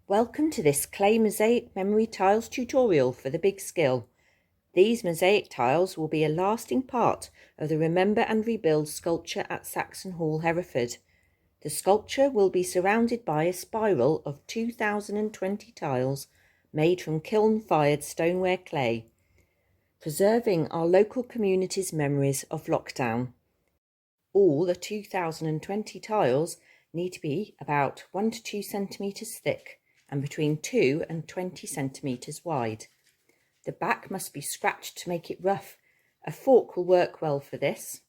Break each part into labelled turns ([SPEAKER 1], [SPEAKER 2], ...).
[SPEAKER 1] Welcome to this Clay Mosaic Memory Tiles tutorial for the big skill. These mosaic tiles will be a lasting part of the Remember and Rebuild sculpture at Saxon Hall, Hereford. The sculpture will be surrounded by a spiral of 2020 tiles made from kiln-fired stoneware clay, preserving our local community's memories of lockdown. All the 2020 tiles need to be about 1 to 2 centimetres thick and between 2 and 20 centimetres wide. The back must be scratched to make it rough. A fork will work well for this.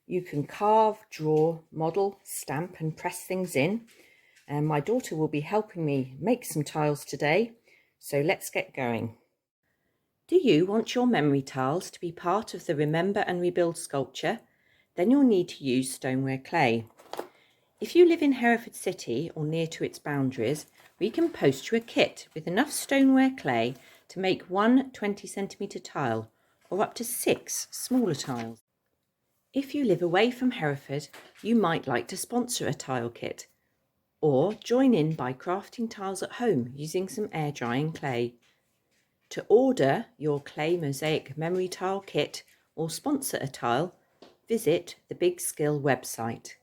[SPEAKER 1] You can carve, draw, model, stamp and press things in. And my daughter will be helping me make some tiles today, so let's get going. Do you want your memory tiles to be part of the Remember and Rebuild sculpture? Then you'll need to use stoneware clay. If you live in Hereford City or near to its boundaries, we can post you a kit with enough stoneware clay to make one 20 centimetre tile or up to 6 smaller tiles. If you live away from Hereford, you might like to sponsor a tile kit or join in by crafting tiles at home using some air drying clay. To order your Clay Mosaic Memory Tile kit or sponsor a tile, visit the Big Skill website.